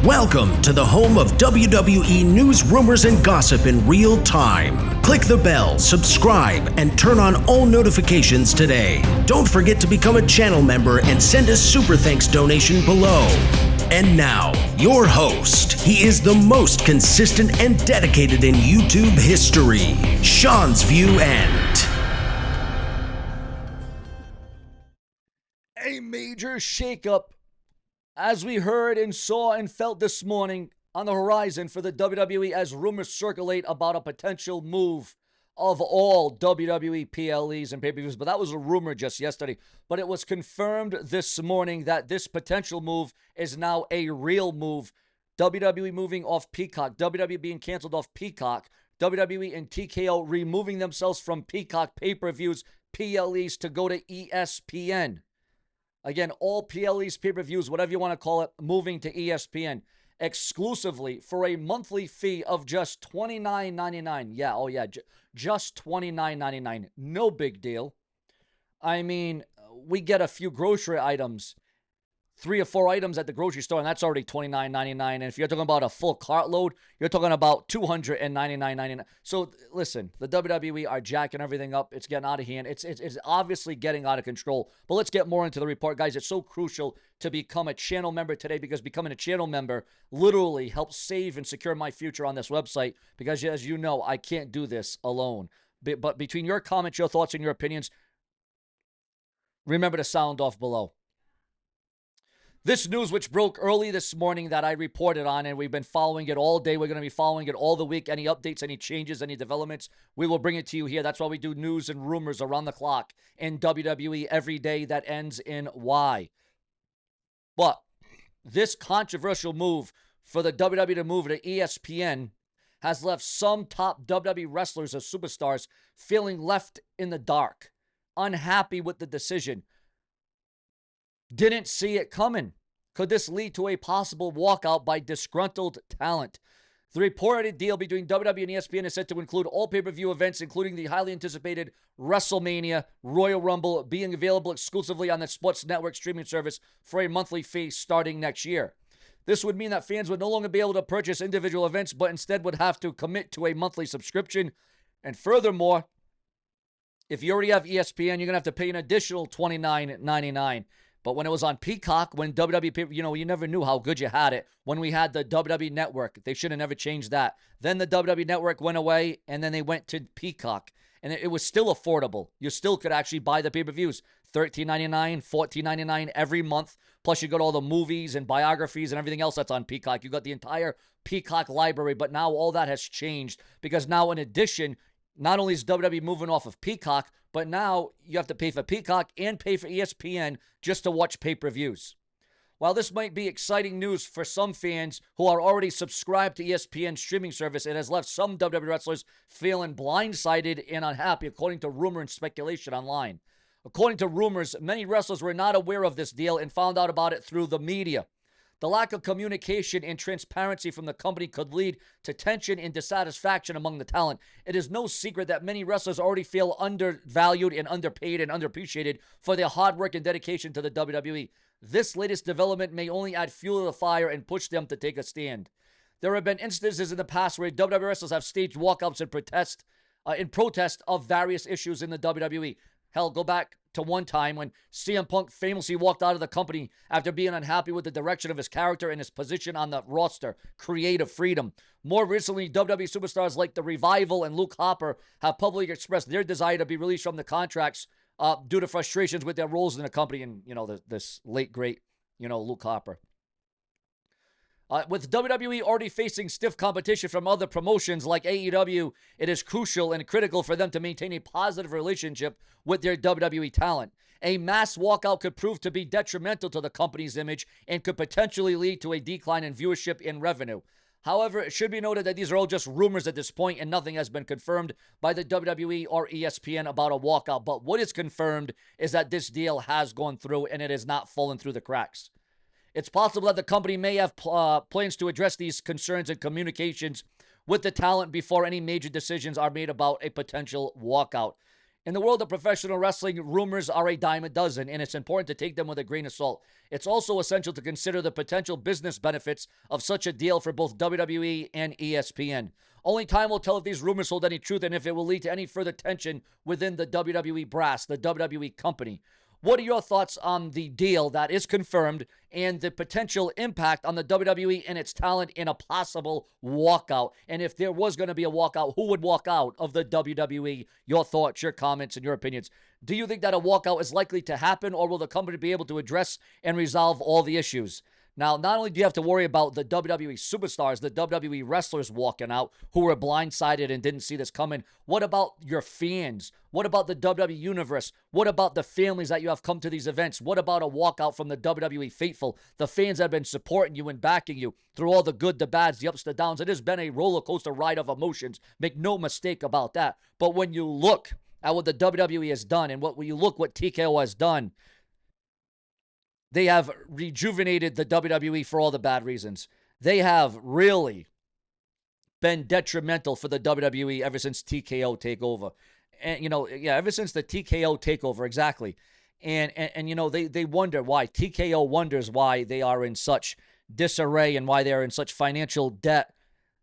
Welcome to the home of WWE news, rumors, and gossip in real time. Click the bell, subscribe, and turn on all notifications today. Don't forget to become a channel member and send a super thanks donation below. And now, your host. He is the most consistent and dedicated in YouTube history, Seanzviewent. A major shakeup, as we heard and saw and felt this morning, on the horizon for the WWE as rumors circulate about a potential move of all WWE PLEs and pay-per-views. But that was a rumor just yesterday. But it was confirmed this morning that this potential move is now a real move. WWE moving off Peacock, WWE being canceled off Peacock, WWE and TKO removing themselves from Peacock pay-per-views, PLEs, to go to ESPN. Again, all PLEs, pay-per-views, whatever you want to call it, moving to ESPN exclusively for a monthly fee of just $29.99. Yeah, just $29.99. No big deal. I mean, we get a few grocery items, 3 or 4 items at the grocery store, and that's already $29.99. And if you're talking about a full cartload, you're talking about $299.99. So listen, the WWE are jacking everything up. It's getting out of hand. It's obviously getting out of control. But let's get more into the report, guys. It's so crucial to become a channel member today, because becoming a channel member literally helps save and secure my future on this website, because as you know, I can't do this alone. But between your comments, your thoughts, and your opinions, remember to sound off below. This news, which broke early this morning, that I reported on, and we've been following it all day. We're going to be following it all the week. Any updates, any changes, any developments, we will bring it to you here. That's why we do news and rumors around the clock in WWE every day that ends in Y. But this controversial move for the WWE to move to ESPN has left some top WWE wrestlers or superstars feeling left in the dark, unhappy with the decision. Didn't see it coming. Could this lead to a possible walkout by disgruntled talent? The reported deal between WWE and ESPN is set to include all pay-per-view events, including the highly anticipated WrestleMania, Royal Rumble, being available exclusively on the Sports Network streaming service for a monthly fee starting next year. This would mean that fans would no longer be able to purchase individual events, but instead would have to commit to a monthly subscription. And furthermore, if you already have ESPN, you're going to have to pay an additional $29.99. But when it was on Peacock, when WWE, you never knew how good you had it. When we had the WWE Network, they should have never changed that. Then the WWE Network went away, and then they went to Peacock. And it was still affordable. You still could actually buy the pay-per-views. $13.99, $14.99 every month. Plus you got all the movies and biographies and everything else that's on Peacock. You got the entire Peacock library. But now all that has changed, because now in addition, not only is WWE moving off of Peacock, but now you have to pay for Peacock and pay for ESPN just to watch pay-per-views. While this might be exciting news for some fans who are already subscribed to ESPN streaming service, it has left some WWE wrestlers feeling blindsided and unhappy, according to rumor and speculation online. According to rumors, many wrestlers were not aware of this deal and found out about it through the media. The lack of communication and transparency from the company could lead to tension and dissatisfaction among the talent. It is no secret that many wrestlers already feel undervalued and underpaid and underappreciated for their hard work and dedication to the WWE. This latest development may only add fuel to the fire and push them to take a stand. There have been instances in the past where WWE wrestlers have staged walkouts in protest of various issues in the WWE. Hell, go back to one time when CM Punk famously walked out of the company after being unhappy with the direction of his character and his position on the roster. Creative freedom. More recently, WWE superstars like The Revival and Luke Harper have publicly expressed their desire to be released from the contracts due to frustrations with their roles in the company. And, this late, great, Luke Harper. With WWE already facing stiff competition from other promotions like AEW, it is crucial and critical for them to maintain a positive relationship with their WWE talent. A mass walkout could prove to be detrimental to the company's image and could potentially lead to a decline in viewership and revenue. However, it should be noted that these are all just rumors at this point, and nothing has been confirmed by the WWE or ESPN about a walkout. But what is confirmed is that this deal has gone through and it has not fallen through the cracks. It's possible that the company may have plans to address these concerns and communications with the talent before any major decisions are made about a potential walkout. In the world of professional wrestling, rumors are a dime a dozen, and it's important to take them with a grain of salt. It's also essential to consider the potential business benefits of such a deal for both WWE and ESPN. Only time will tell if these rumors hold any truth and if it will lead to any further tension within the WWE brass, the WWE company. What are your thoughts on the deal that is confirmed and the potential impact on the WWE and its talent in a possible walkout? And if there was going to be a walkout, who would walk out of the WWE? Your thoughts, your comments, and your opinions. Do you think that a walkout is likely to happen, or will the company be able to address and resolve all the issues? Now, not only do you have to worry about the WWE superstars, the WWE wrestlers walking out who were blindsided and didn't see this coming, what about your fans? What about the WWE Universe? What about the families that you have come to these events? What about a walkout from the WWE faithful, the fans that have been supporting you and backing you through all the good, the bads, the ups, the downs? It has been a roller coaster ride of emotions. Make no mistake about that. But when you look at what the WWE has done and when you look what TKO has done, they have rejuvenated the WWE for all the bad reasons. They have really been detrimental for the WWE ever since TKO takeover. And, ever since the TKO takeover, exactly. And they wonder why. TKO wonders why they are in such disarray and why they are in such financial debt.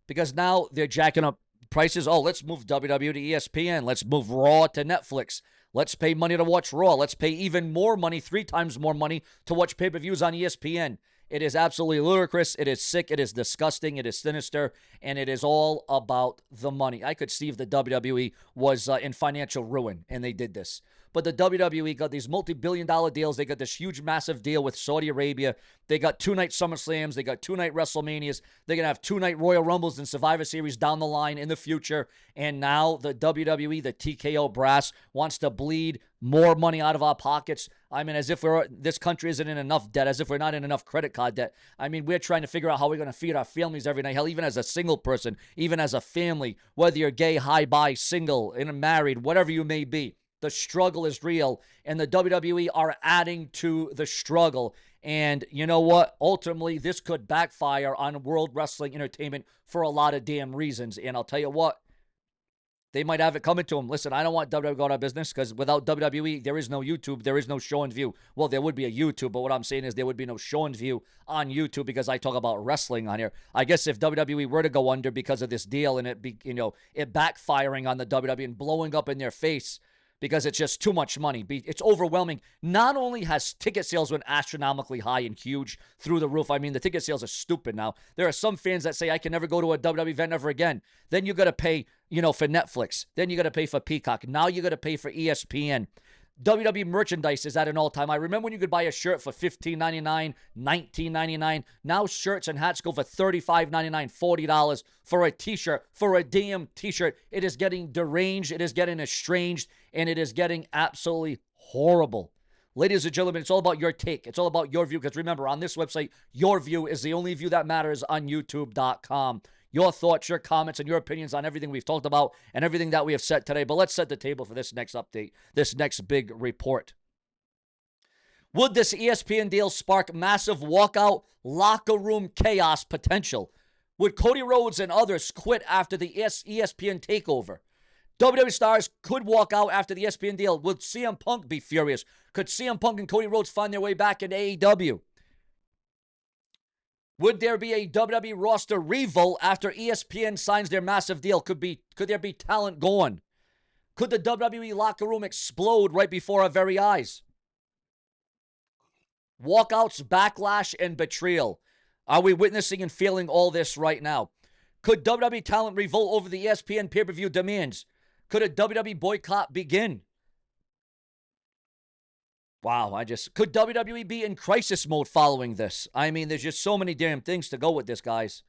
Because now they're jacking up prices. Oh, let's move WWE to ESPN. Let's move Raw to Netflix. Let's pay money to watch Raw. Let's pay even more money, 3 times more money, to watch pay-per-views on ESPN. It is absolutely ludicrous. It is sick. It is disgusting. It is sinister. And it is all about the money. I could see if the WWE was in financial ruin and they did this. But the WWE got these multi-billion-dollar deals. They got this huge, massive deal with Saudi Arabia. They got 2-night SummerSlams. They got 2-night WrestleManias. They're going to have 2-night Royal Rumbles and Survivor Series down the line in the future. And now the WWE, the TKO brass, wants to bleed more money out of our pockets. I mean, as if this country isn't in enough debt, as if we're not in enough credit card debt. I mean, we're trying to figure out how we're going to feed our families every night. Hell, even as a single person, even as a family, whether you're gay, high, bi, single, and married, whatever you may be. The struggle is real, and the WWE are adding to the struggle. And you know what? Ultimately, this could backfire on World Wrestling Entertainment for a lot of damn reasons. And I'll tell you what, they might have it coming to them. Listen, I don't want WWE to go out of business because without WWE, there is no YouTube. There is no show and view. Well, there would be a YouTube, but what I'm saying is there would be no show and view on YouTube because I talk about wrestling on here. I guess if WWE were to go under because of this deal and it backfiring on the WWE and blowing up in their face, because it's just too much money. It's overwhelming. Not only has ticket sales went astronomically high and huge through the roof. I mean, the ticket sales are stupid now. There are some fans that say, I can never go to a WWE event ever again. Then you got to pay, for Netflix. Then you got to pay for Peacock. Now you got to pay for ESPN. WWE merchandise is at an all-time high. Remember when you could buy a shirt for $15.99, $19.99? Now shirts and hats go for $35.99, $40 for a t-shirt, for a damn t-shirt. It is getting deranged, it is getting estranged, and it is getting absolutely horrible. Ladies and gentlemen, it's all about your take. It's all about your view, because remember, on this website, your view is the only view that matters on YouTube.com. Your thoughts, your comments, and your opinions on everything we've talked about and everything that we have said today. But let's set the table for this next update, this next big report. Would this ESPN deal spark massive walkout, locker room chaos potential? Would Cody Rhodes and others quit after the ESPN takeover? WWE stars could walk out after the ESPN deal. Would CM Punk be furious? Could CM Punk and Cody Rhodes find their way back in AEW? Would there be a WWE roster revolt after ESPN signs their massive deal? Could there be talent gone? Could the WWE locker room explode right before our very eyes? Walkouts, backlash, and betrayal. Are we witnessing and feeling all this right now? Could WWE talent revolt over the ESPN pay-per-view demands? Could a WWE boycott begin? Wow, could WWE be in crisis mode following this? I mean, there's just so many damn things to go with this, guys.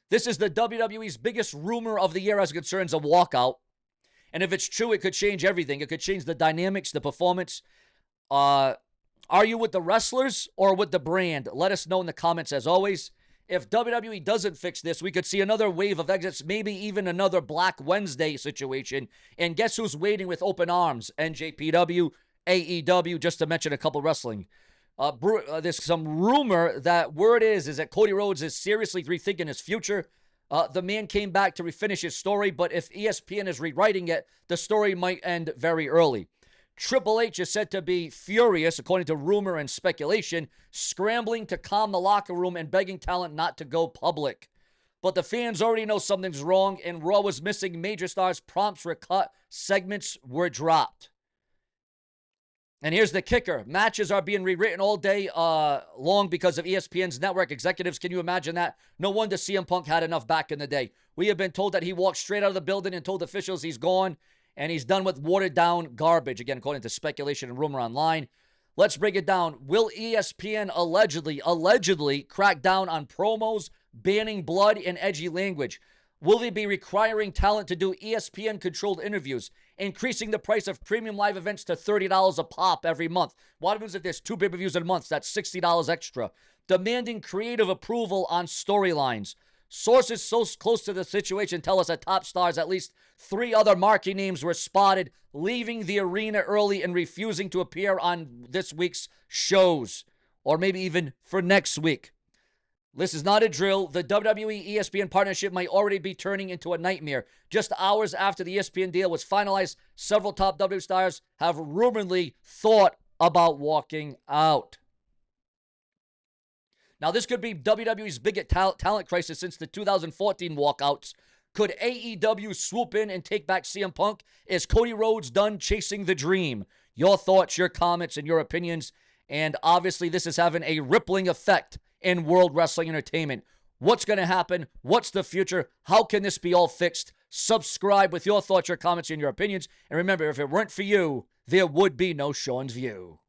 This is the WWE's biggest rumor of the year as it concerns a walkout. And if it's true, it could change everything. It could change the dynamics, the performance. Are you with the wrestlers or with the brand? Let us know in the comments as always. If WWE doesn't fix this, we could see another wave of exits, maybe even another Black Wednesday situation. And guess who's waiting with open arms? NJPW, AEW, just to mention a couple wrestling. There's some rumor that word is that Cody Rhodes is seriously rethinking his future. The man came back to refinish his story, but if ESPN is rewriting it, the story might end very early. Triple H is said to be furious, according to rumor and speculation, scrambling to calm the locker room and begging talent not to go public. But the fans already know something's wrong, and Raw was missing major stars. Prompts were cut. Segments were dropped. And here's the kicker. Matches are being rewritten all day long because of ESPN's network executives. Can you imagine that? No wonder CM Punk had enough back in the day. We have been told that he walked straight out of the building and told officials he's gone, and he's done with watered-down garbage, again, according to speculation and rumor online. Let's break it down. Will ESPN allegedly crack down on promos, banning blood and edgy language? Will they be requiring talent to do ESPN-controlled interviews, increasing the price of premium live events to $30 a pop every month? What happens if there's 2 pay-per-views in a month? That's $60 extra. Demanding creative approval on storylines. Sources so close to the situation tell us that top stars, at least 3 other marquee names, were spotted leaving the arena early and refusing to appear on this week's shows, or maybe even for next week. This is not a drill. The WWE ESPN partnership might already be turning into a nightmare. Just hours after the ESPN deal was finalized, several top WWE stars have rumoredly thought about walking out. Now, this could be WWE's biggest talent crisis since the 2014 walkouts. Could AEW swoop in and take back CM Punk? Is Cody Rhodes done chasing the dream? Your thoughts, your comments, and your opinions. And obviously, this is having a rippling effect in World Wrestling Entertainment. What's going to happen? What's the future? How can this be all fixed? Subscribe with your thoughts, your comments, and your opinions. And remember, if it weren't for you, there would be no Sean's View.